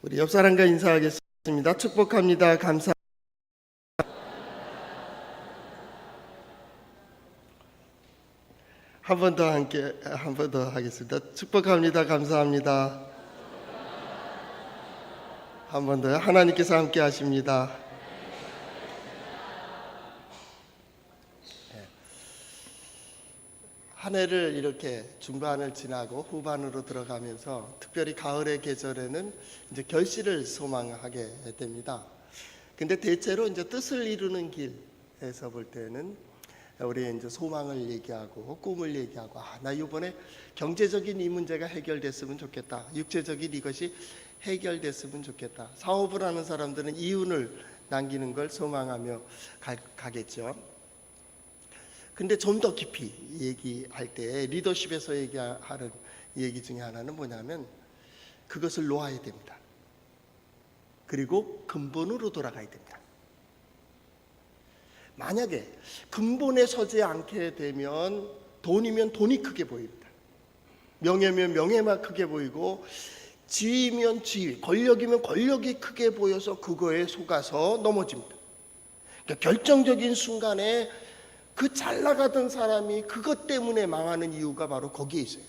우리 옆 사람과 인사하겠습니다. 축복합니다. 감사. 한 번 더 하겠습니다. 축복합니다. 감사합니다. 한 번 더요. 하나님께서 함께 하십니다. 한 해를 이렇게 중반을 지나고 후반으로 들어가면서 특별히 가을의 계절에는 이제 결실을 소망하게 됩니다. 근데 대체로 이제 뜻을 이루는 길에서 볼 때는 우리 이제 소망을 얘기하고 꿈을 얘기하고 나 이번에 경제적인 이 문제가 해결됐으면 좋겠다. 육체적인 이것이 해결됐으면 좋겠다. 사업을 하는 사람들은 이윤을 남기는 걸 소망하며 가겠죠. 근데 좀 더 깊이 얘기할 때 리더십에서 얘기하는 얘기 중에 하나는 뭐냐면 그것을 놓아야 됩니다. 그리고 근본으로 돌아가야 됩니다. 만약에 근본에 서지 않게 되면 돈이면 돈이 크게 보입니다. 명예면 명예만 크게 보이고 지위면 지위, 권력이면 권력이 크게 보여서 그거에 속아서 넘어집니다. 그러니까 결정적인 순간에 그 잘 나가던 사람이 그것 때문에 망하는 이유가 바로 거기에 있어요.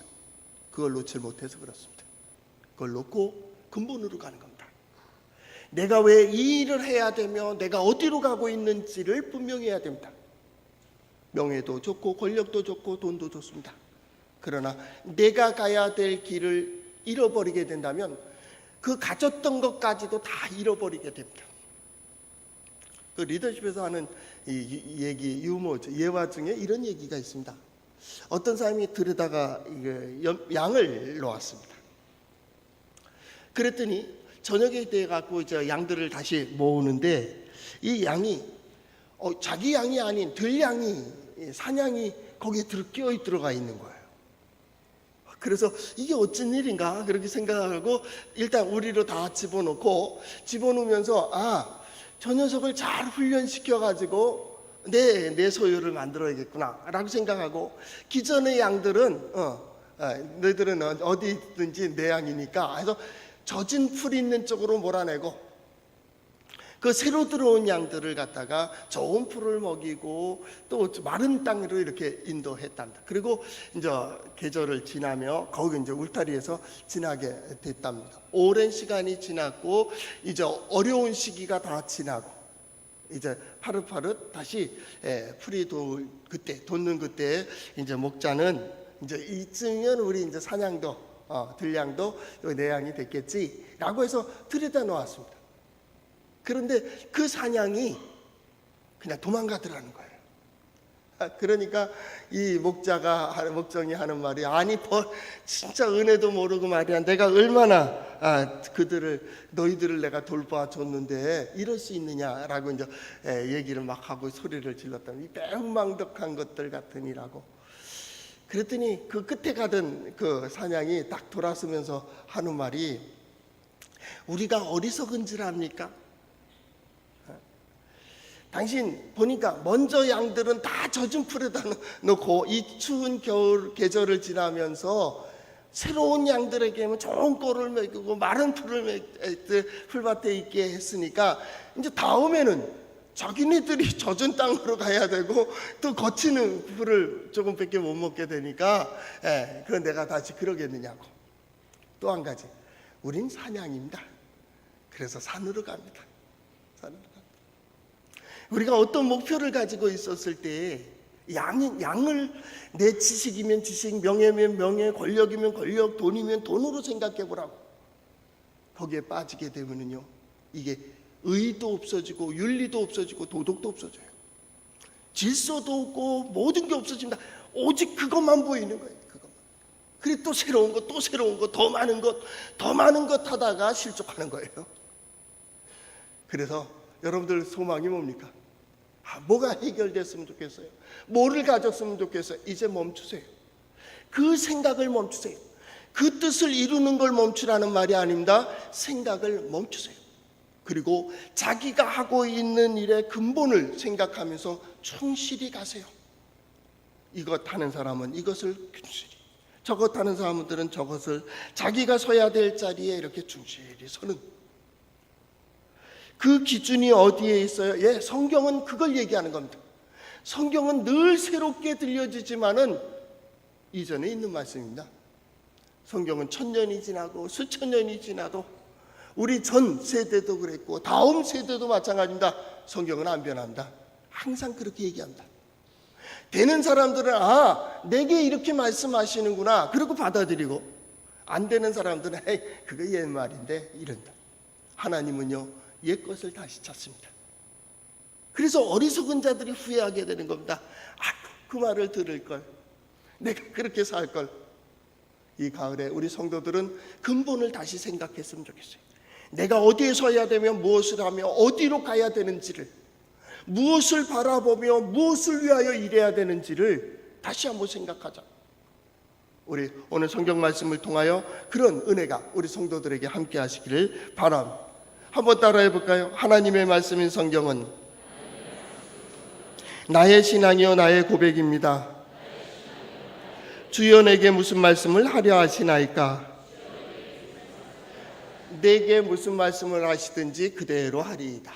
그걸 놓지 못해서 그렇습니다. 그걸 놓고 근본으로 가는 겁니다. 내가 왜 이 일을 해야 되며 내가 어디로 가고 있는지를 분명히 해야 됩니다. 명예도 좋고 권력도 좋고 돈도 좋습니다. 그러나 내가 가야 될 길을 잃어버리게 된다면 그 가졌던 것까지도 다 잃어버리게 됩니다. 그 리더십에서 하는 이 얘기 유머죠. 예화 중에 이런 얘기가 있습니다. 어떤 사람이 들여다가 양을 놓았습니다. 그랬더니 저녁에 돼 갖고 이제 양들을 다시 모으는데 이 양이 자기 양이 아닌 들양이 사냥이 거기에 끼어 들어가 있는 거예요. 그래서 이게 어쩐 일인가 그렇게 생각하고 일단 우리로 다 집어넣으면서 저 녀석을 잘 훈련시켜 가지고 내 소유를 만들어야겠구나 라고 생각하고 기존의 양들은 너희들은 어디 있든지 내 양이니까 해서 젖은 풀 있는 쪽으로 몰아내고 그 새로 들어온 양들을 갖다가 좋은 풀을 먹이고 또 마른 땅으로 이렇게 인도했답니다. 그리고 이제 계절을 지나며 거기 이제 울타리에서 지나게 됐답니다. 오랜 시간이 지났고 이제 어려운 시기가 다 지나고 이제 파릇파릇 다시 풀이 돋는 그때 이제 목자는 이제 이쯤이면 우리 이제 사냥도 들량도 내 양이 됐겠지라고 해서 들여다 놓았습니다. 그런데 그 사냥이 그냥 도망가더라는 거예요. 그러니까 이 목정이 하는 말이 진짜 은혜도 모르고 말이야. 내가 얼마나 너희들을 내가 돌봐줬는데 이럴 수 있느냐라고 이제 얘기를 막 하고 소리를 질렀다는 이 배은망덕한 것들 같으니라고. 그랬더니 그 끝에 가던 그 사냥이 딱 돌아서면서 하는 말이 우리가 어리석은 줄 압니까? 당신 보니까 먼저 양들은 다 젖은 풀에다 놓고 이 추운 겨울 계절을 지나면서 새로운 양들에게는 좋은 꼴을 먹이고 마른 풀밭에 있게 했으니까 이제 다음에는 자기네들이 젖은 땅으로 가야 되고 또 거치는 풀을 조금밖에 못 먹게 되니까 그건 내가 다시 그러겠느냐고. 또 한 가지, 우린 사냥입니다. 그래서 산으로 갑니다. 우리가 어떤 목표를 가지고 있었을 때 양을 내 지식이면 지식, 명예면 명예, 권력이면 권력, 돈이면 돈으로 생각해 보라고. 거기에 빠지게 되면은요, 이게 의도 없어지고 윤리도 없어지고 도덕도 없어져요. 질서도 없고 모든 게 없어집니다. 오직 그것만 보이는 거예요. 그것만. 그리고 또 새로운 것, 또 새로운 것, 더 많은 것 하다가 실족하는 거예요. 그래서 여러분들 소망이 뭡니까? 뭐가 해결됐으면 좋겠어요? 뭐를 가졌으면 좋겠어요? 이제 멈추세요. 그 생각을 멈추세요. 그 뜻을 이루는 걸 멈추라는 말이 아닙니다. 생각을 멈추세요. 그리고 자기가 하고 있는 일의 근본을 생각하면서 충실히 가세요. 이것 하는 사람은 이것을 충실히, 저것 하는 사람들은 저것을 자기가 서야 될 자리에 이렇게 충실히 서는 그 기준이 어디에 있어요? 예, 성경은 그걸 얘기하는 겁니다. 성경은 늘 새롭게 들려지지만은 이전에 있는 말씀입니다. 성경은 1000년이 지나고 수천 년이 지나도 우리 전 세대도 그랬고 다음 세대도 마찬가지입니다. 성경은 안 변한다. 항상 그렇게 얘기한다. 되는 사람들은 내게 이렇게 말씀하시는구나 그러고 받아들이고, 안 되는 사람들은 에이 그거 옛 말인데 이런다. 하나님은요 옛 것을 다시 찾습니다. 그래서 어리석은 자들이 후회하게 되는 겁니다. 그 말을 들을 걸, 내가 그렇게 살 걸. 이 가을에 우리 성도들은 근본을 다시 생각했으면 좋겠어요. 내가 어디에 서야 되며 무엇을 하며 어디로 가야 되는지를, 무엇을 바라보며 무엇을 위하여 일해야 되는지를 다시 한번 생각하자. 우리 오늘 성경 말씀을 통하여 그런 은혜가 우리 성도들에게 함께 하시기를 바랍니다. 한번 따라해 볼까요? 하나님의 말씀인 성경은 나의 신앙이요 나의 고백입니다. 주여 내게 무슨 말씀을 하려 하시나이까? 내게 무슨 말씀을 하시든지 그대로 하리이다.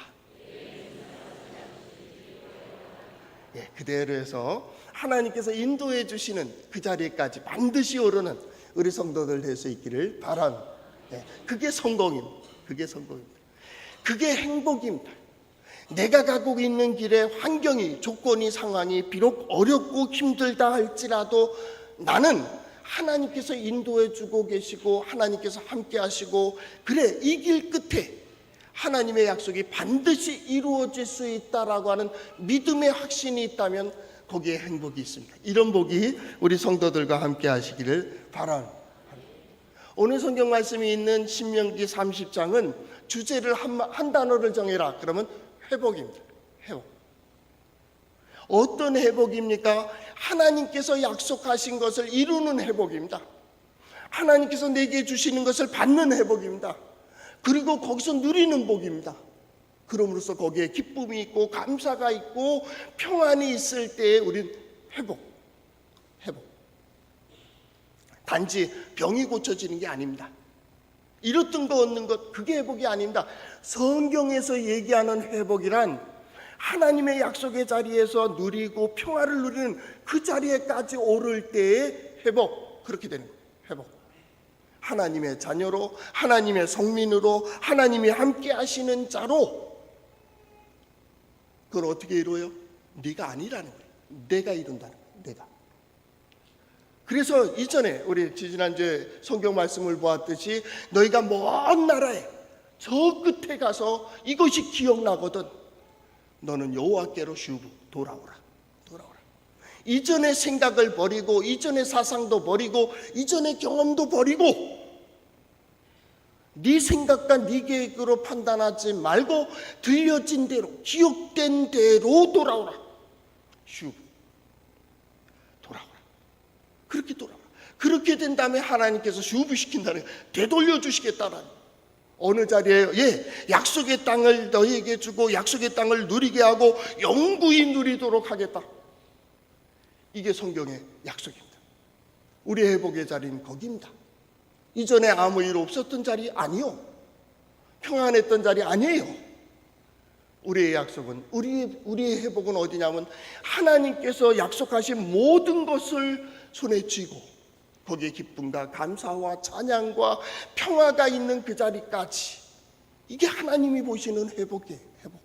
예, 그대로 해서 하나님께서 인도해 주시는 그 자리까지 반드시 오르는 우리 성도들 될 수 있기를 바랍니다. 예, 그게 성공입니다. 그게 성공입니다. 그게 행복입니다. 내가 가고 있는 길의 환경이, 조건이, 상황이 비록 어렵고 힘들다 할지라도 나는 하나님께서 인도해 주고 계시고 하나님께서 함께 하시고, 그래 이 길 끝에 하나님의 약속이 반드시 이루어질 수 있다라고 하는 믿음의 확신이 있다면 거기에 행복이 있습니다. 이런 복이 우리 성도들과 함께 하시기를 바랍니다. 오늘 성경 말씀이 있는 신명기 30장은 주제를 한 단어를 정해라 그러면 회복입니다. 회복. 어떤 회복입니까? 하나님께서 약속하신 것을 이루는 회복입니다. 하나님께서 내게 주시는 것을 받는 회복입니다. 그리고 거기서 누리는 복입니다. 그럼으로써 거기에 기쁨이 있고 감사가 있고 평안이 있을 때에 우린 회복. 단지 병이 고쳐지는 게 아닙니다. 잃었던 거 얻는 것, 그게 회복이 아닙니다. 성경에서 얘기하는 회복이란 하나님의 약속의 자리에서 누리고 평화를 누리는 그 자리에까지 오를 때의 회복, 그렇게 되는 거예요. 회복. 하나님의 자녀로, 하나님의 성민으로, 하나님이 함께 하시는 자로. 그걸 어떻게 이루어요? 네가 아니라는 거예요. 내가 이룬다는 거예요. 내가. 그래서 이전에 우리 지난주에 성경 말씀을 보았듯이 너희가 먼 나라에 저 끝에 가서 이것이 기억나거든. 너는 여호와께로 슈브 돌아오라. 이전의 생각을 버리고 이전의 사상도 버리고 이전의 경험도 버리고 네 생각과 네 계획으로 판단하지 말고 들려진 대로 기억된 대로 돌아오라. 슈브 돌아오라. 그렇게 돌아오라. 그렇게 된 다음에 하나님께서 슈브 시킨다는 거예요. 되돌려 주시겠다라는. 어느 자리에 약속의 땅을 너희에게 주고 약속의 땅을 누리게 하고 영구히 누리도록 하겠다. 이게 성경의 약속입니다. 우리의 회복의 자리는 거기입니다. 이전에 아무 일 없었던 자리 아니요. 평안했던 자리 아니에요. 우리의 약속은 우리의 회복은 어디냐면 하나님께서 약속하신 모든 것을 손에 쥐고 거기에 기쁨과 감사와 찬양과 평화가 있는 그 자리까지, 이게 하나님이 보시는 회복이에요. 회복.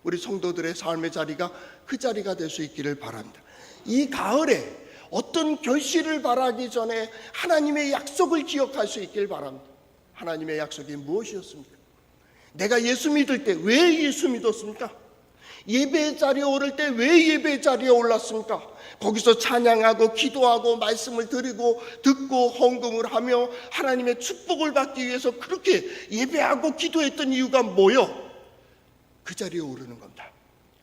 우리 성도들의 삶의 자리가 그 자리가 될 수 있기를 바랍니다. 이 가을에 어떤 결실을 바라기 전에 하나님의 약속을 기억할 수 있기를 바랍니다. 하나님의 약속이 무엇이었습니까? 내가 예수 믿을 때 왜 예수 믿었습니까? 예배 자리에 오를 때 왜 예배 자리에 올랐습니까? 거기서 찬양하고 기도하고 말씀을 드리고 듣고 헌금을 하며 하나님의 축복을 받기 위해서 그렇게 예배하고 기도했던 이유가 뭐요? 그 자리에 오르는 겁니다.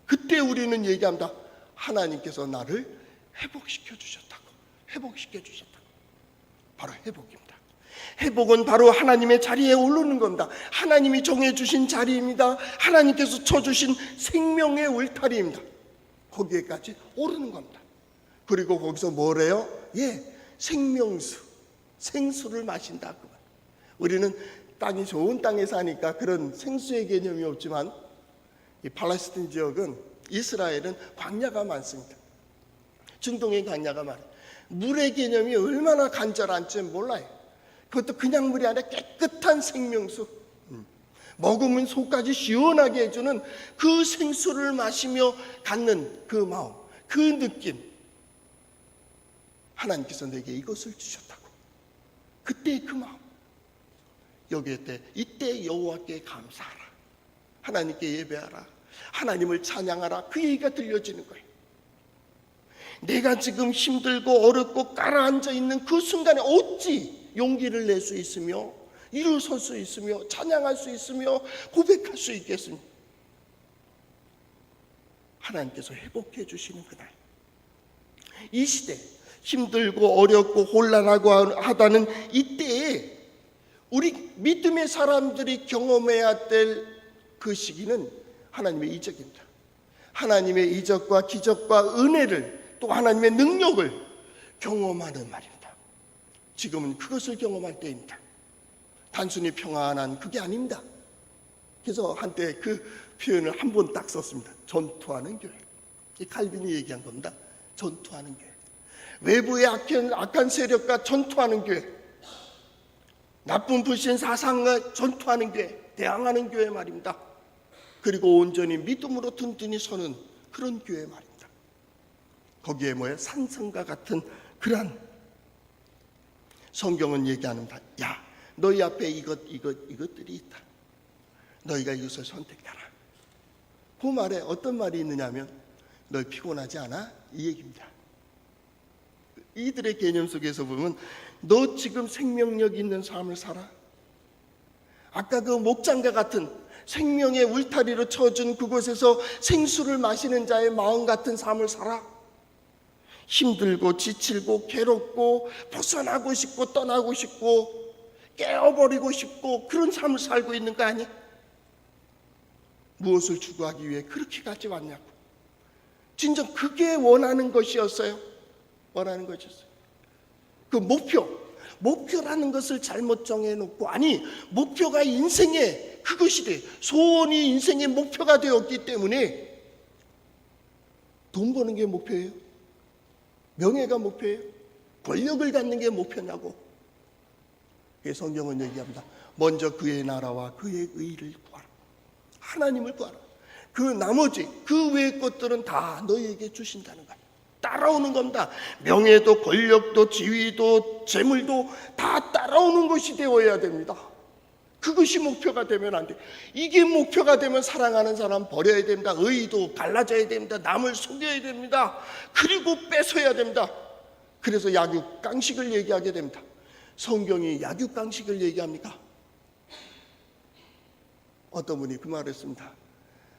그때 우리는 얘기합니다. 하나님께서 나를 회복시켜 주셨다고. 바로 회복입니다. 회복은 바로 하나님의 자리에 오르는 겁니다. 하나님이 정해주신 자리입니다. 하나님께서 쳐주신 생명의 울타리입니다. 거기에까지 오르는 겁니다. 그리고 거기서 뭐래요? 생명수, 생수를 마신다. 우리는 땅이 좋은 땅에 사니까 그런 생수의 개념이 없지만 이 팔레스타인 지역은, 이스라엘은 광야가 많습니다. 중동의 광야가 많아요. 물의 개념이 얼마나 간절한지 몰라요. 그것도 그냥 물이 아니라 깨끗한 생명수, 먹으면 속까지 시원하게 해주는 그 생수를 마시며 갖는 그 마음, 그 느낌. 하나님께서 내게 이것을 주셨다고. 그때의 그 마음. 여기에 때 이때 여호와께 감사하라, 하나님께 예배하라, 하나님을 찬양하라, 그 얘기가 들려지는 거예요. 내가 지금 힘들고 어렵고 가라앉아 있는 그 순간에 어찌 용기를 낼 수 있으며 일어설 수 있으며 찬양할 수 있으며 고백할 수 있겠습니까? 하나님께서 회복해 주시는 그날, 이 시대 힘들고 어렵고 혼란하고 하다는 이때에 우리 믿음의 사람들이 경험해야 될 그 시기는 하나님의 이적입니다. 하나님의 이적과 기적과 은혜를, 또 하나님의 능력을 경험하는 말입니다. 지금은 그것을 경험할 때입니다. 단순히 평안한 그게 아닙니다. 그래서 한때 그 표현을 한 번 딱 썼습니다. 전투하는 교회. 이 칼빈이 얘기한 겁니다. 전투하는 교회. 외부의 악한 세력과 전투하는 교회, 나쁜 불신 사상과 전투하는 교회, 대항하는 교회 말입니다. 그리고 온전히 믿음으로 든든히 서는 그런 교회 말입니다. 거기에 뭐예요? 산성과 같은 그런, 성경은 얘기하는다. 야, 너희 앞에 이것들이 있다. 너희가 이것을 선택하라. 그 말에 어떤 말이 있느냐면, 너 피곤하지 않아? 이 얘기입니다. 이들의 개념 속에서 보면 너 지금 생명력 있는 삶을 살아? 아까 그 목장과 같은 생명의 울타리로 쳐준 그곳에서 생수를 마시는 자의 마음 같은 삶을 살아? 힘들고 지치고 괴롭고 벗어나고 싶고 떠나고 싶고 깨어버리고 싶고 그런 삶을 살고 있는 거 아니야? 무엇을 추구하기 위해 그렇게까지 왔냐고. 진정 그게 원하는 것이었어요. 원하는 것이었어요. 그 목표라는 것을 잘못 정해놓고, 아니 목표가 인생의 그것이 돼. 소원이 인생의 목표가 되었기 때문에 돈 버는 게 목표예요? 명예가 목표예요? 권력을 갖는 게 목표냐고. 성경은 얘기합니다. 먼저 그의 나라와 그의 의를 구하라. 하나님을 구하라. 그 나머지 그 외의 것들은 다 너희에게 주신다는 거야. 따라오는 겁니다. 명예도 권력도 지위도 재물도 다 따라오는 것이 되어야 됩니다. 그것이 목표가 되면 안 돼. 이게 목표가 되면 사랑하는 사람 버려야 됩니다. 의도 갈라져야 됩니다. 남을 속여야 됩니다. 그리고 뺏어야 됩니다. 그래서 약육강식을 얘기하게 됩니다. 성경이 약육강식을 얘기합니까? 어떤 분이 그 말을 했습니다.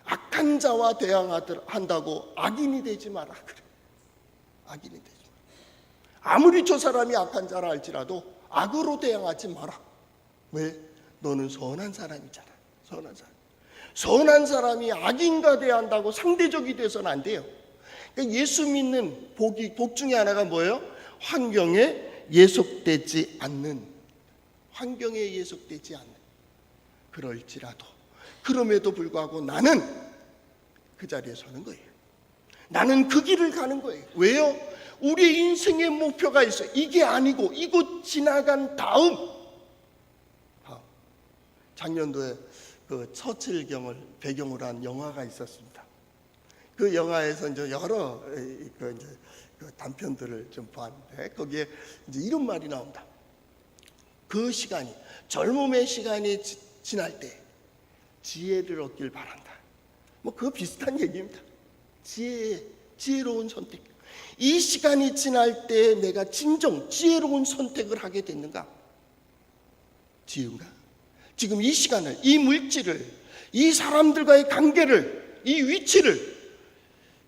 악한 자와 대항한다고 악인이 되지 마라. 그래. 악인이 되지 마라. 아무리 저 사람이 악한 자라 할지라도 악으로 대항하지 마라. 왜? 너는 선한 사람이잖아. 선한 사람. 선한 사람이 악인과 대한다고 상대적이 돼서는 안 돼요. 그러니까 예수 믿는 복 중에 하나가 뭐예요? 환경에 예속되지 않는. 환경에 예속되지 않는. 그럴지라도, 그럼에도 불구하고 나는 그 자리에 서는 거예요. 나는 그 길을 가는 거예요. 왜요? 우리 인생의 목표가 있어요. 이게 아니고 이곳 지나간 다음. 작년도에 그 처칠경을 배경으로 한 영화가 있었습니다. 그 영화에서 이제 여러 그 단편들을 좀 봤는데 거기에 이제 이런 말이 나옵니다. 그 시간이, 젊음의 시간이 지날 때 지혜를 얻길 바란다. 뭐 그거 비슷한 얘기입니다. 지혜로운 선택. 이 시간이 지날 때 내가 진정 지혜로운 선택을 하게 됐는가? 지은가? 지금 이 시간을, 이 물질을, 이 사람들과의 관계를, 이 위치를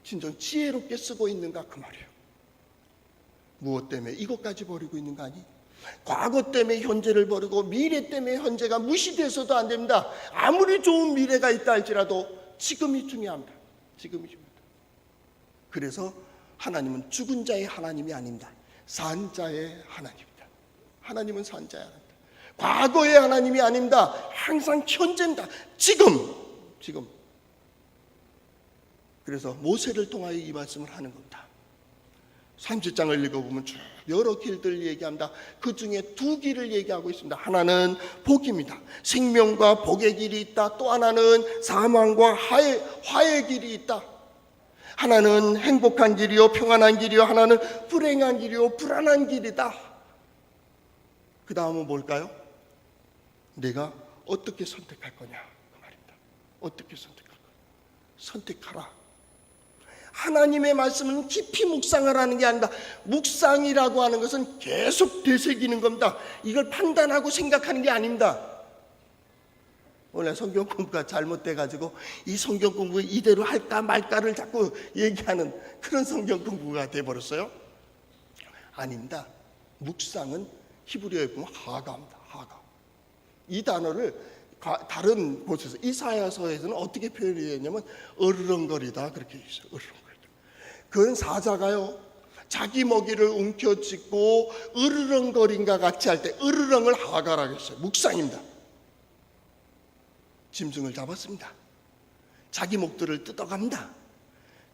진정 지혜롭게 쓰고 있는가? 그 말이에요. 무엇 때문에 이것까지 버리고 있는 거 아니? 과거 때문에 현재를 버리고 미래 때문에 현재가 무시돼서도 안 됩니다. 아무리 좋은 미래가 있다 할지라도 지금이 중요합니다. 지금이 중요합니다. 그래서 하나님은 죽은 자의 하나님이 아닙니다. 산 자의 하나님입니다. 하나님은 산 자의 하나님. 과거의 하나님이 아닙니다. 항상 현재입니다. 지금. 그래서 모세를 통하여 이 말씀을 하는 겁니다. 30장을 읽어보면 쭉 여러 길들을 얘기합니다. 그 중에 두 길을 얘기하고 있습니다. 하나는 복입니다. 생명과 복의 길이 있다. 또 하나는 사망과 화의 길이 있다. 하나는 행복한 길이요 평안한 길이요, 하나는 불행한 길이요 불안한 길이다. 그 다음은 뭘까요? 내가 어떻게 선택할 거냐 그 말입니다. 어떻게 선택할 거냐. 선택하라. 하나님의 말씀은 깊이 묵상을 하는 게 아닙니다. 묵상이라고 하는 것은 계속 되새기는 겁니다. 이걸 판단하고 생각하는 게 아닙니다. 원래 성경 공부가 잘못돼가지고 이 성경 공부 이대로 할까 말까를 자꾸 얘기하는 그런 성경 공부가 돼버렸어요. 아닙니다. 묵상은 히브리어에 보면 하가입니다. 하가. 이 단어를 다른 곳에서 이사야서에서는 어떻게 표현했냐면 어르렁거리다 그렇게 있어요. 어르렁거리다. 그건 사자가요 자기 먹이를 움켜쥐고 으르렁거린가 같이 할 때 으르렁을 하가라고 했어요. 묵상입니다. 짐승을 잡았습니다. 자기 목들을 뜯어갑니다.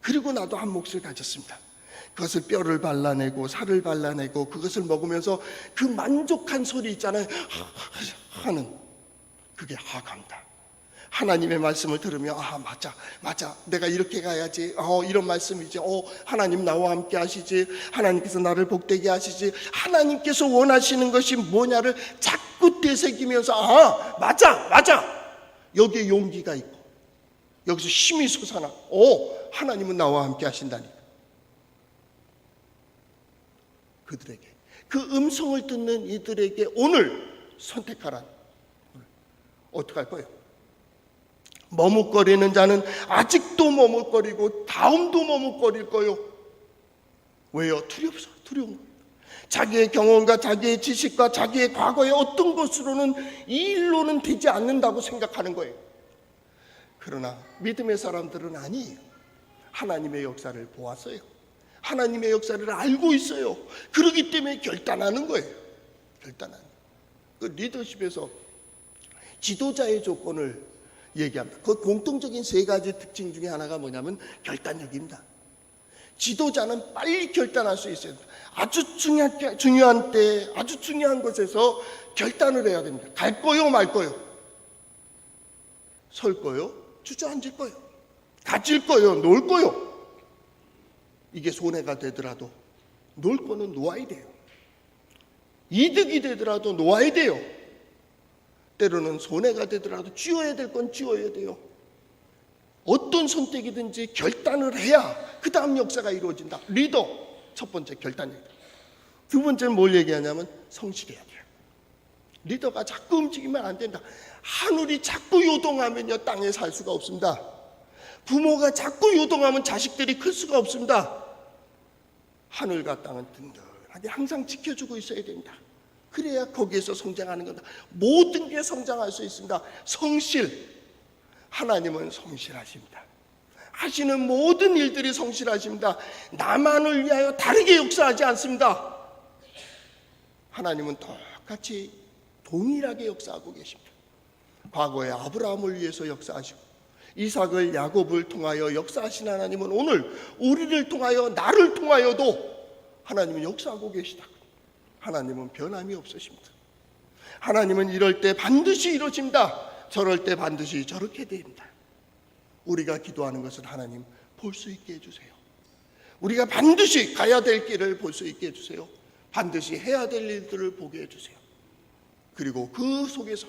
그리고 나도 한 몫을 가졌습니다. 그것을 뼈를 발라내고 살을 발라내고 그것을 먹으면서 그 만족한 소리 있잖아요. 하는 그게 하가입니다. 하나님의 말씀을 들으며 맞아 내가 이렇게 가야지. 이런 말씀이지. 하나님 나와 함께 하시지. 하나님께서 나를 복되게 하시지. 하나님께서 원하시는 것이 뭐냐를 자꾸 되새기면서 맞아 여기에 용기가 있고 여기서 힘이 솟아나. 하나님은 나와 함께 하신다니까. 그들에게 그 음성을 듣는 이들에게 오늘 선택하라. 어떻게 할 거예요? 머뭇거리는 자는 아직도 머뭇거리고 다음도 머뭇거릴 거요. 왜요? 두려운 거예요. 자기의 경험과 자기의 지식과 자기의 과거의 어떤 것으로는 이 일로는 되지 않는다고 생각하는 거예요. 그러나 믿음의 사람들은 아니에요. 하나님의 역사를 보았어요. 하나님의 역사를 알고 있어요. 그렇기 때문에 결단하는 거예요. 결단하는. 그 리더십에서 지도자의 조건을 얘기합니다. 그 공통적인 세 가지 특징 중에 하나가 뭐냐면 결단력입니다. 지도자는 빨리 결단할 수 있어야 됩니다. 아주 중요한 때, 아주 중요한 곳에서 결단을 해야 됩니다. 갈 거요, 말 거요? 설 거요? 주저앉을 거요? 가질 거요? 놓을 거요? 이게 손해가 되더라도 놓을 거는 놓아야 돼요. 이득이 되더라도 놓아야 돼요. 때로는 손해가 되더라도 쥐어야 될 건 쥐어야 돼요. 어떤 선택이든지 결단을 해야 그 다음 역사가 이루어진다. 리더 첫 번째 결단입니다. 두 번째는 뭘 얘기하냐면 성실해야 돼요. 리더가 자꾸 움직이면 안 된다. 하늘이 자꾸 요동하면요 땅에 살 수가 없습니다. 부모가 자꾸 요동하면 자식들이 클 수가 없습니다. 하늘과 땅은 든든하게 항상 지켜주고 있어야 됩니다. 그래야 거기에서 성장하는 겁니다. 모든 게 성장할 수 있습니다. 성실. 하나님은 성실하십니다. 하시는 모든 일들이 성실하십니다. 나만을 위하여 다르게 역사하지 않습니다. 하나님은 똑같이 동일하게 역사하고 계십니다. 과거에 아브라함을 위해서 역사하시고 이삭을 야곱을 통하여 역사하신 하나님은 오늘 우리를 통하여 나를 통하여도 하나님은 역사하고 계시다. 하나님은 변함이 없으십니다. 하나님은 이럴 때 반드시 이루어집니다. 저럴 때 반드시 저렇게 됩니다. 우리가 기도하는 것은 하나님 볼 수 있게 해주세요. 우리가 반드시 가야 될 길을 볼 수 있게 해주세요. 반드시 해야 될 일들을 보게 해주세요. 그리고 그 속에서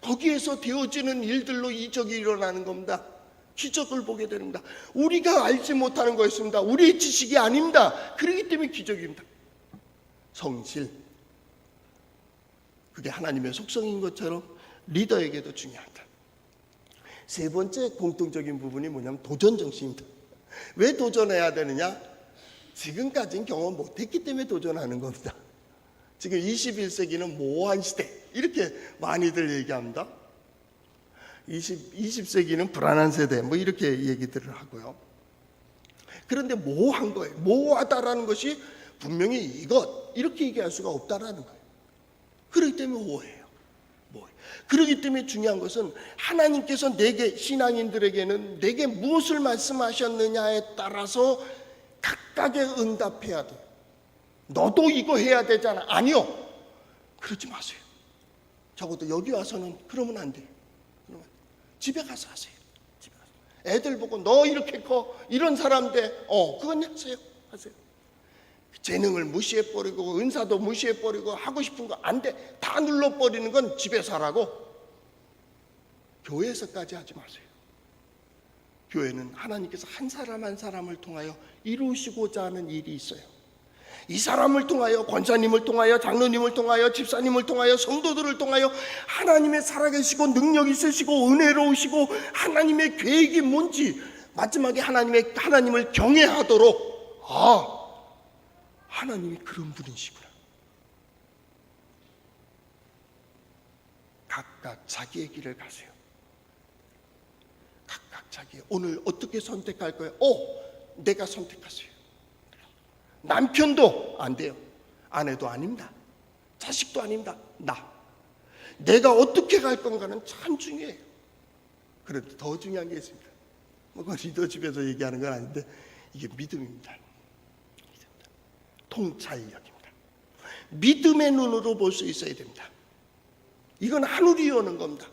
거기에서 되어지는 일들로 이적이 일어나는 겁니다. 기적을 보게 됩니다. 우리가 알지 못하는 거였습니다. 우리의 지식이 아닙니다. 그렇기 때문에 기적입니다. 성실. 그게 하나님의 속성인 것처럼 리더에게도 중요하다. 세 번째 공통적인 부분이 뭐냐면 도전 정신입니다. 왜 도전해야 되느냐? 지금까지는 경험 못했기 때문에 도전하는 겁니다. 지금 21세기는 모호한 시대 이렇게 많이들 얘기합니다. 20세기는 불안한 세대 뭐 이렇게 얘기들을 하고요. 그런데 모호한 거예요. 모호하다라는 것이 분명히 이것 이렇게 얘기할 수가 없다라는 거예요. 그렇기 때문에 오해해요. 그렇기 때문에 중요한 것은 하나님께서 내게, 신앙인들에게는 내게 무엇을 말씀하셨느냐에 따라서 각각의 응답해야 돼요. 너도 이거 해야 되잖아. 아니요. 그러지 마세요. 적어도 여기 와서는 그러면 안 돼요. 집에 가서 하세요. 집에 가서. 애들 보고 너 이렇게 커, 이런 사람 돼. 그건 하세요. 재능을 무시해버리고 은사도 무시해버리고 하고 싶은 거 안 돼. 다 눌러버리는 건 집에서 하라고. 교회에서까지 하지 마세요. 교회는 하나님께서 한 사람 한 사람을 통하여 이루시고자 하는 일이 있어요. 이 사람을 통하여, 권사님을 통하여, 장로님을 통하여, 집사님을 통하여, 성도들을 통하여 하나님의 살아계시고 능력 있으시고 은혜로우시고 하나님의 계획이 뭔지 마지막에 하나님을 경외하도록, 하나님이 그런 분이시구나. 각각 자기의 길을 가세요. 각각 자기. 오늘 어떻게 선택할 거예요? 내가 선택하세요. 남편도 안 돼요. 아내도 아닙니다. 자식도 아닙니다. 내가 어떻게 갈 건가는 참 중요해요. 그런데 더 중요한 게 있습니다. 그건 리더 집에서 얘기하는 건 아닌데 이게 믿음입니다. 통찰력입니다. 믿음의 눈으로 볼 수 있어야 됩니다. 이건 하늘이 오는 겁니다.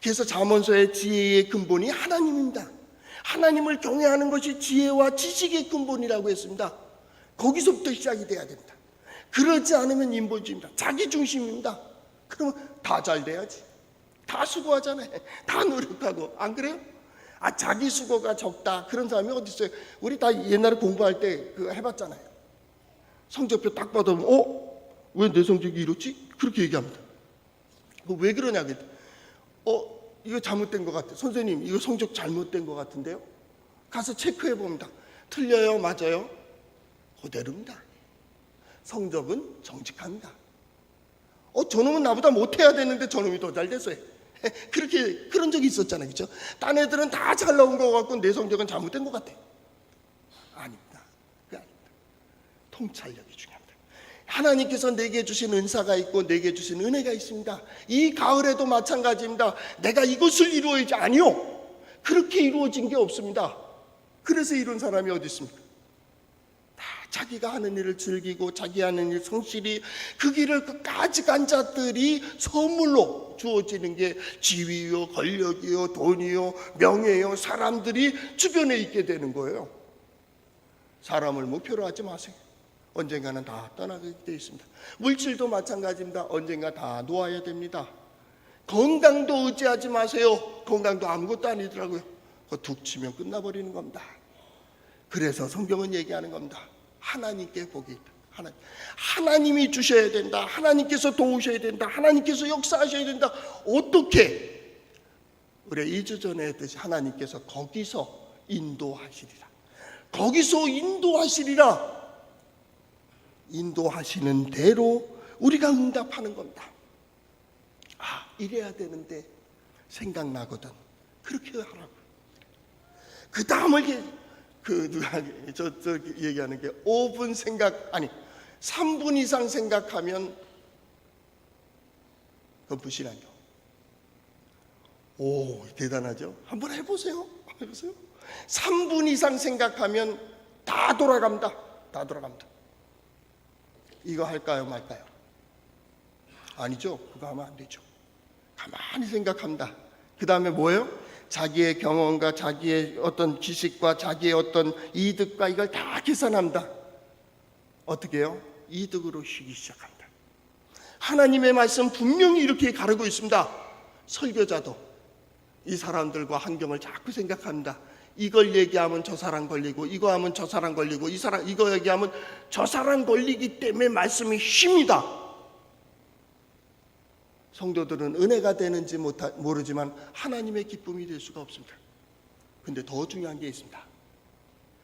그래서 잠언서의 지혜의 근본이 하나님입니다. 하나님을 경외하는 것이 지혜와 지식의 근본이라고 했습니다. 거기서부터 시작이 돼야 됩니다. 그러지 않으면 인본주의입니다. 자기 중심입니다. 그러면 다 잘 돼야지. 다 수고하잖아요. 다 노력하고. 안 그래요? 자기 수고가 적다 그런 사람이 어디 있어요? 우리 다 옛날에 공부할 때 그거 해봤잖아요. 성적표 딱 받으면 왜 내 성적이 이렇지? 그렇게 얘기합니다. 왜 그러냐 그랬더니 이거 잘못된 것 같아요. 선생님 이거 성적 잘못된 것 같은데요? 가서 체크해 봅니다. 틀려요? 맞아요? 그대로입니다. 성적은 정직합니다. 저놈은 나보다 못해야 되는데 저놈이 더 잘 됐어요. 그런 적이 있었잖아요. 그렇죠? 딴 애들은 다 잘 나온 것 같고 내 성적은 잘못된 것 같아요. 아닙니다. 통찰력이 중요합니다. 하나님께서 내게 주신 은사가 있고 내게 주신 은혜가 있습니다. 이 가을에도 마찬가지입니다. 내가 이것을 이루어야지. 아니요. 그렇게 이루어진 게 없습니다. 그래서 이룬 사람이 어디 있습니까? 다 자기가 하는 일을 즐기고 자기 하는 일 성실히 그 길을 끝까지 간 자들이 선물로 주어지는 게 지위요, 권력이요, 돈이요, 명예요, 사람들이 주변에 있게 되는 거예요. 사람을 목표로 하지 마세요. 언젠가는 다 떠나게 되어 있습니다. 물질도 마찬가지입니다. 언젠가 다 놓아야 됩니다. 건강도 의지하지 마세요. 건강도 아무것도 아니더라고요. 그거 툭 치면 끝나버리는 겁니다. 그래서 성경은 얘기하는 겁니다. 하나님께 복이 있다. 하나님이 주셔야 된다. 하나님께서 도우셔야 된다. 하나님께서 역사하셔야 된다. 어떻게? 우리가 2주 전에 했듯이 하나님께서 거기서 인도하시리라. 거기서 인도하시리라. 인도하시는 대로 우리가 응답하는 겁니다. 이래야 되는데 생각나거든. 그렇게 하라고. 그 다음을 저 얘기하는 게 5분 3분 이상 생각하면 그건 불신앙이요. 대단하죠? 한번 해보세요. 3분 이상 생각하면 다 돌아갑니다. 이거 할까요 말까요? 아니죠. 그거 하면 안 되죠. 가만히 생각합니다. 그 다음에 뭐예요? 자기의 경험과 자기의 어떤 지식과 자기의 어떤 이득과 이걸 다 계산합니다. 어떻게 해요? 이득으로 쉬기 시작합니다. 하나님의 말씀 분명히 이렇게 가르고 있습니다. 설교자도 이 사람들과 환경을 자꾸 생각합니다. 이걸 얘기하면 저 사람 걸리고 이거 하면 저 사람 걸리고 이거 얘기하면 저 사람 걸리기 때문에 말씀이 쉽니다. 성도들은 은혜가 되는지 모르지만 하나님의 기쁨이 될 수가 없습니다. 근데 더 중요한 게 있습니다.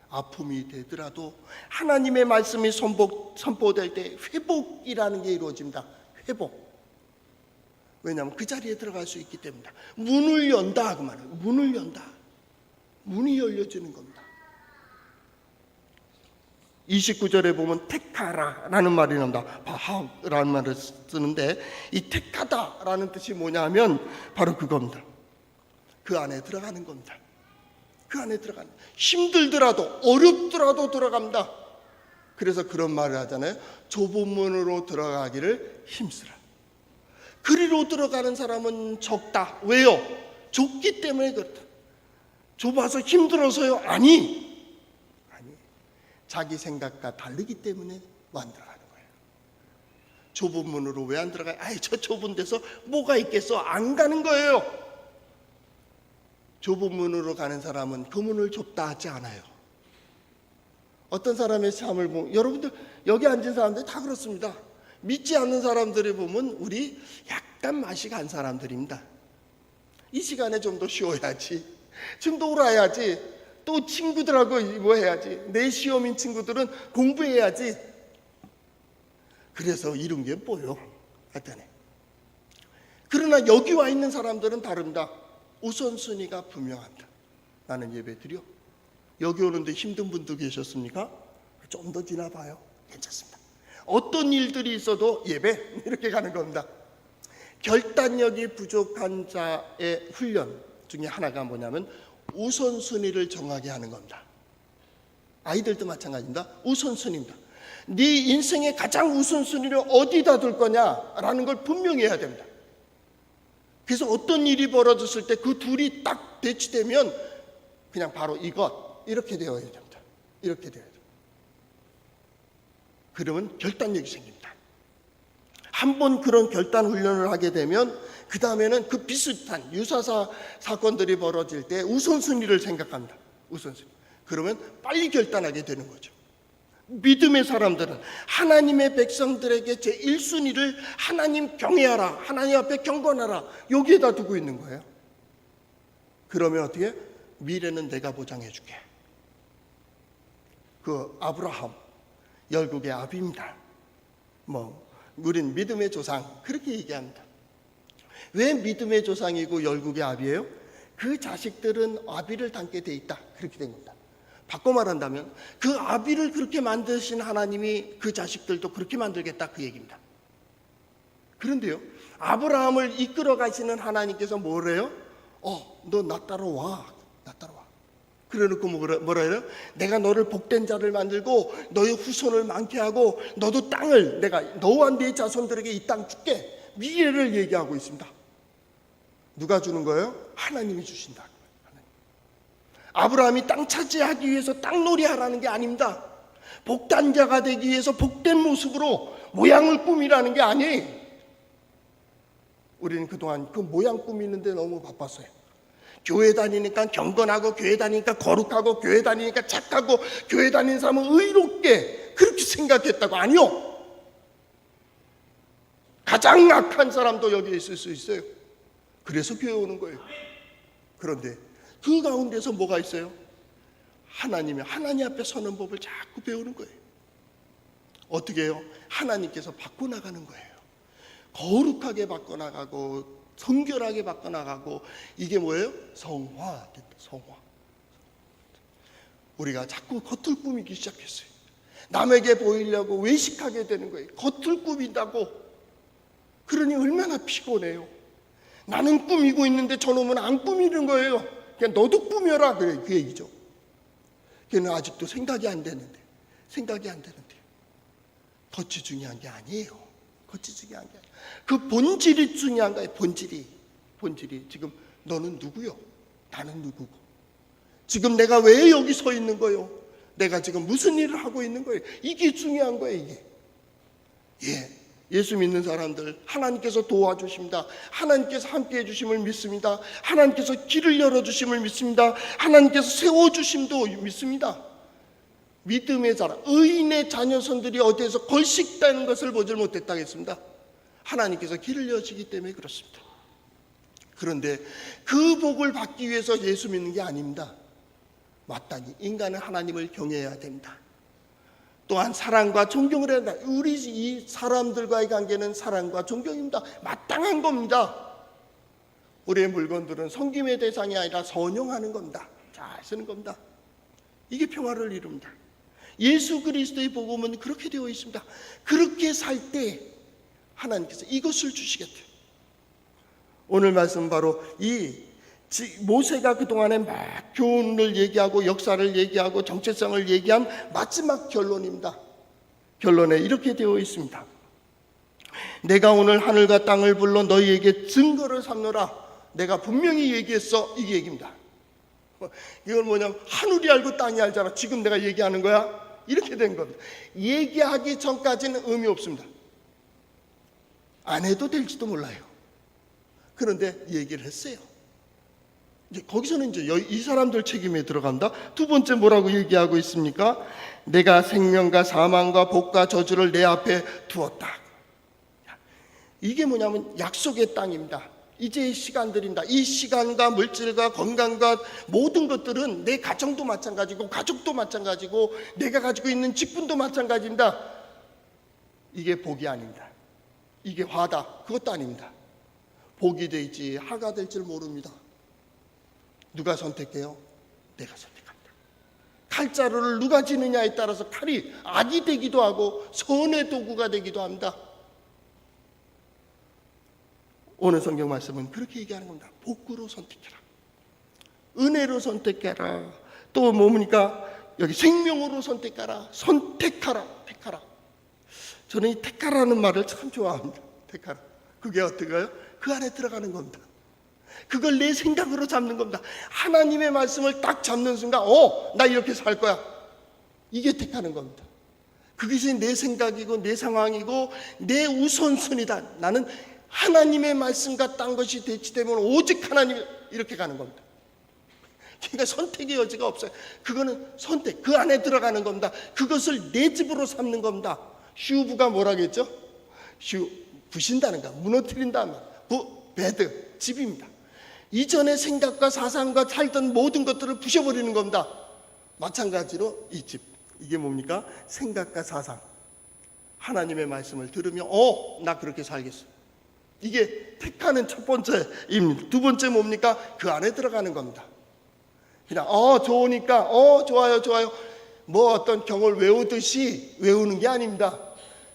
아픔이 되더라도 하나님의 말씀이 선포될 때 회복이라는 게 이루어집니다. 회복. 왜냐하면 그 자리에 들어갈 수 있기 때문입니다. 문을 연다 그 말은. 문을 연다. 문이 열려지는 겁니다. 29절에 보면 택하라라는 말이 나옵니다. 바하라는 말을 쓰는데 이 택하다라는 뜻이 뭐냐면 바로 그겁니다. 그 안에 들어가는 겁니다. 그 안에 들어가는, 힘들더라도 어렵더라도 들어갑니다. 그래서 그런 말을 하잖아요. 좁은 문으로 들어가기를 힘쓰라. 그리로 들어가는 사람은 적다. 왜요? 좁기 때문에 그렇다. 좁아서 힘들어서요? 아니, 자기 생각과 다르기 때문에 안 들어가는 거예요. 좁은 문으로 왜 안 들어가요? 아이, 저 좁은 데서 뭐가 있겠어? 안 가는 거예요. 좁은 문으로 가는 사람은 그 문을 좁다 하지 않아요. 어떤 사람의 삶을 보면, 여러분들 여기 앉은 사람들 다 그렇습니다. 믿지 않는 사람들을 보면 우리 약간 맛이 간 사람들입니다. 이 시간에 좀 더 쉬어야지, 좀 더 울어야지, 또 친구들하고 뭐 해야지, 내 시험인 친구들은 공부해야지. 그래서 이런 게 보여 하여튼에. 그러나 여기 와 있는 사람들은 다릅니다. 우선순위가 분명합니다. 나는 예배 드려. 여기 오는데 힘든 분도 계셨습니까? 좀 더 지나봐요. 괜찮습니다. 어떤 일들이 있어도 예배, 이렇게 가는 겁니다. 결단력이 부족한 자의 훈련 중에 하나가 뭐냐면 우선순위를 정하게 하는 겁니다. 아이들도 마찬가지입니다. 우선순위입니다. 네 인생의 가장 우선순위를 어디다 둘 거냐라는 걸 분명히 해야 됩니다. 그래서 어떤 일이 벌어졌을 때 그 둘이 딱 대치되면 그냥 바로 이것, 이렇게 되어야 됩니다. 이렇게 되어야 됩니다. 그러면 결단력이 생깁니다. 한번 그런 결단 훈련을 하게 되면 그 다음에는 그 비슷한 유사사 사건들이 벌어질 때 우선순위를 생각합니다. 우선순위. 그러면 빨리 결단하게 되는 거죠. 믿음의 사람들은 하나님의 백성들에게 제1순위를 하나님 경외하라, 하나님 앞에 경건하라, 여기에다 두고 있는 거예요. 그러면 어떻게? 미래는 내가 보장해 줄게. 그 아브라함, 열국의 아비입니다. 우린 믿음의 조상, 그렇게 얘기합니다. 왜 믿음의 조상이고 열국의 아비예요? 그 자식들은 아비를 닮게 돼 있다, 그렇게 된 겁니다. 바꿔 말한다면 그 아비를 그렇게 만드신 하나님이 그 자식들도 그렇게 만들겠다, 그 얘기입니다. 그런데요, 아브라함을 이끌어 가시는 하나님께서 뭐래요? 너 나 따라와, 나 따라와. 그래놓고 뭐라 해요? 내가 너를 복된 자를 만들고 너의 후손을 많게 하고 너도 땅을 내가 너와 네 자손들에게 이 땅 줄게, 미래를 얘기하고 있습니다. 누가 주는 거예요? 하나님이 주신다. 아브라함이 땅 차지하기 위해서 땅놀이 하라는 게 아닙니다. 복된 자가 되기 위해서 복된 모습으로 모양을 꾸미라는 게 아니에요. 우리는 그동안 그 모양 꾸미는데 너무 바빴어요. 교회 다니니까 경건하고, 교회 다니니까 거룩하고, 교회 다니니까 착하고, 교회 다니는 사람은 의롭게, 그렇게 생각했다고. 아니요. 가장 악한 사람도 여기에 있을 수 있어요. 그래서 교회 오는 거예요. 그런데 그 가운데서 뭐가 있어요? 하나님 앞에 서는 법을 자꾸 배우는 거예요. 어떻게 해요? 하나님께서 바꿔나가는 거예요. 거룩하게 바꿔나가고 성결하게 바꿔나가고, 이게 뭐예요? 성화. 우리가 자꾸 겉을 꾸미기 시작했어요. 남에게 보이려고 외식하게 되는 거예요. 겉을 꾸민다고. 그러니 얼마나 피곤해요. 나는 꾸미고 있는데 저놈은 안 꾸미는 거예요. 그냥 너도 꾸며라, 그래, 그 얘기죠. 걔는 아직도 생각이 안 되는데. 겉이 중요한 게 아니에요. 그 본질이 중요한 거예요. 본질이. 지금 너는 누구요? 나는 누구고? 지금 내가 왜 여기 서 있는 거요? 내가 지금 무슨 일을 하고 있는 거예요? 이게 중요한 거예요, 이게. 예수 믿는 사람들, 하나님께서 도와주십니다. 하나님께서 함께해 주심을 믿습니다. 하나님께서 길을 열어주심을 믿습니다. 하나님께서 세워주심도 믿습니다. 믿음의 자라, 의인의 자녀손들이 어디에서 걸식되는 것을 보질 못했다겠습니다. 하나님께서 길을 여시기 때문에 그렇습니다. 그런데 그 복을 받기 위해서 예수 믿는 게 아닙니다. 마땅히 인간은 하나님을 경외해야 됩니다. 또한 사랑과 존경을 해야 된다. 우리 이 사람들과의 관계는 사랑과 존경입니다. 마땅한 겁니다. 우리의 물건들은 섬김의 대상이 아니라 선용하는 겁니다. 잘 쓰는 겁니다. 이게 평화를 이룹니다. 예수 그리스도의 복음은 그렇게 되어 있습니다. 그렇게 살 때 하나님께서 이것을 주시겠대요. 오늘 말씀 바로 이 모세가 그동안에 막 교훈을 얘기하고 역사를 얘기하고 정체성을 얘기한 마지막 결론입니다. 결론에 이렇게 되어 있습니다. 내가 오늘 하늘과 땅을 불러 너희에게 증거를 삼노라. 내가 분명히 얘기했어. 이게 얘기입니다. 이건 뭐냐면 하늘이 알고 땅이 알잖아. 지금 내가 얘기하는 거야. 이렇게 된 겁니다. 얘기하기 전까지는 의미 없습니다. 안 해도 될지도 몰라요. 그런데 얘기를 했어요. 이제 거기서는 이제 이 사람들 책임에 들어간다. 두 번째 뭐라고 얘기하고 있습니까? 내가 생명과 사망과 복과 저주를 내 앞에 두었다. 이게 뭐냐면 약속의 땅입니다. 이제의 시간들입니다. 이 시간과 물질과 건강과 모든 것들은 내 가정도 마찬가지고 가족도 마찬가지고 내가 가지고 있는 직분도 마찬가지입니다. 이게 복이 아닙니다. 이게 화다. 그것도 아닙니다. 복이 될지 화가 될지 모릅니다. 누가 선택해요? 내가 선택합니다. 칼자루를 누가 지느냐에 따라서 칼이 악이 되기도 하고 선의 도구가 되기도 합니다. 오늘 성경 말씀은 그렇게 얘기하는 겁니다. 복으로 선택해라. 은혜로 선택해라. 또 뭡니까? 여기 생명으로 선택하라. 선택하라. 택하라. 저는 이 택하라는 말을 참 좋아합니다. 택하라. 그게 어떤가요? 그 안에 들어가는 겁니다. 그걸 내 생각으로 잡는 겁니다. 하나님의 말씀을 딱 잡는 순간 나 이렇게 살 거야. 이게 택하는 겁니다. 그것이 내 생각이고 내 상황이고 내 우선순위다. 나는 하나님의 말씀과 딴 것이 대치되면 오직 하나님 이렇게 가는 겁니다. 그러니까 선택의 여지가 없어요. 그거는 선택, 그 안에 들어가는 겁니다. 그것을 내 집으로 삼는 겁니다. 휴브가 뭐라고 했죠? 부신다는 거, 무너뜨린다는 거. 베드, 집입니다. 이전의 생각과 사상과 살던 모든 것들을 부셔버리는 겁니다. 마찬가지로 이 집, 이게 뭡니까? 생각과 사상. 하나님의 말씀을 들으면 나 그렇게 살겠어. 이게 택하는 첫 번째입니다. 두 번째 뭡니까? 그 안에 들어가는 겁니다. 그냥 좋으니까 좋아요 뭐 어떤 경을 외우듯이 외우는 게 아닙니다.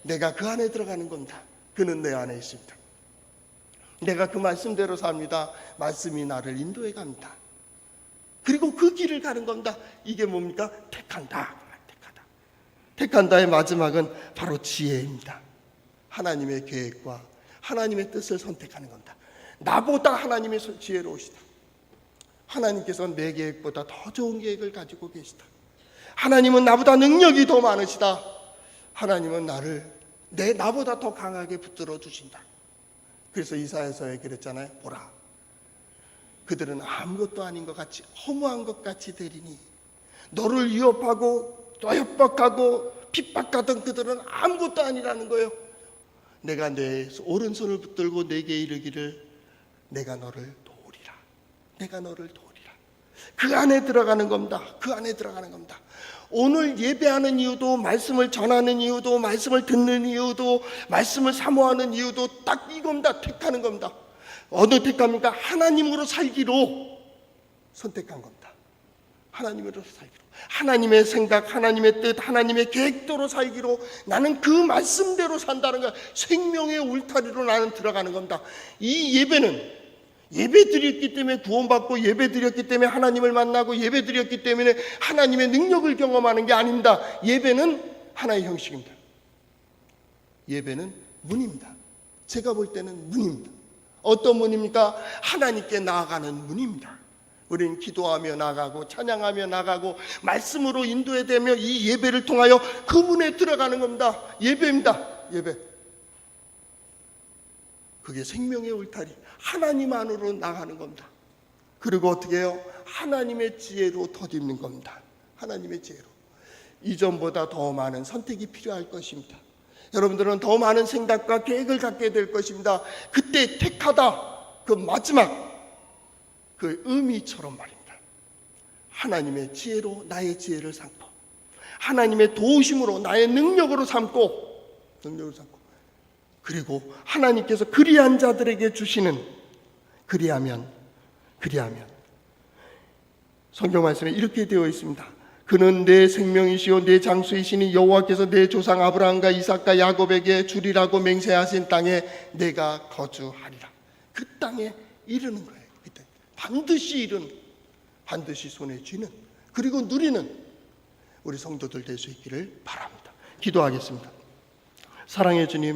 내가 그 안에 들어가는 겁니다. 그는 내 안에 있습니다. 내가 그 말씀대로 삽니다. 말씀이 나를 인도해 갑니다. 그리고 그 길을 가는 겁니다. 이게 뭡니까? 택한다. 택한다의 마지막은 바로 지혜입니다. 하나님의 계획과 하나님의 뜻을 선택하는 겁니다. 나보다 하나님의 지혜로우시다. 하나님께서 내 계획보다 더 좋은 계획을 가지고 계시다. 하나님은 나보다 능력이 더 많으시다. 하나님은 나보다 더 강하게 붙들어 주신다. 그래서 이사야서에 그랬잖아요. 보라, 그들은 아무것도 아닌 것 같이 허무한 것 같이 되리니 너를 위협하고 또 협박하고 핍박하던 그들은 아무것도 아니라는 거예요. 내가 내 오른손을 붙들고 내게 이르기를 내가 너를 도우리라. 내가 너를 도우리라. 그 안에 들어가는 겁니다. 그 안에 들어가는 겁니다. 오늘 예배하는 이유도, 말씀을 전하는 이유도, 말씀을 듣는 이유도, 말씀을 사모하는 이유도 딱 이겁니다. 택하는 겁니다. 어느 택합니까? 하나님으로 살기로 선택한 겁니다. 하나님으로 살기로, 하나님의 생각, 하나님의 뜻, 하나님의 계획대로 살기로 나는 그 말씀대로 산다는 거야. 생명의 울타리로 나는 들어가는 겁니다. 이 예배는 예배 드렸기 때문에 구원받고 예배 드렸기 때문에 하나님을 만나고 예배 드렸기 때문에 하나님의 능력을 경험하는 게 아닙니다. 예배는 하나의 형식입니다. 예배는 문입니다. 제가 볼 때는 문입니다. 어떤 문입니까? 하나님께 나아가는 문입니다. 우리는 기도하며 나가고 찬양하며 나가고 말씀으로 인도되며 이 예배를 통하여 그 문에 들어가는 겁니다. 예배입니다. 예배. 그게 생명의 울타리, 하나님 안으로 나가는 겁니다. 그리고 어떻게 해요? 하나님의 지혜로 덧입는 겁니다. 하나님의 지혜로. 이전보다 더 많은 선택이 필요할 것입니다. 여러분들은 더 많은 생각과 계획을 갖게 될 것입니다. 그때 택하다, 그 마지막 그 의미처럼 말입니다. 하나님의 지혜로 나의 지혜를 삼고, 하나님의 도우심으로 나의 능력으로 삼고, 그리고 하나님께서 그리한 자들에게 주시는, 그리하면 성경 말씀에 이렇게 되어 있습니다. 그는 내 생명이시요 내 장수이시니 여호와께서 내 조상 아브라함과 이삭과 야곱에게 주리라고 맹세하신 땅에 내가 거주하리라. 그 땅에 이르는 거예요. 그때 반드시 이루는, 반드시 손에 쥐는, 그리고 누리는 우리 성도들 될 수 있기를 바랍니다. 기도하겠습니다. 사랑해 주님,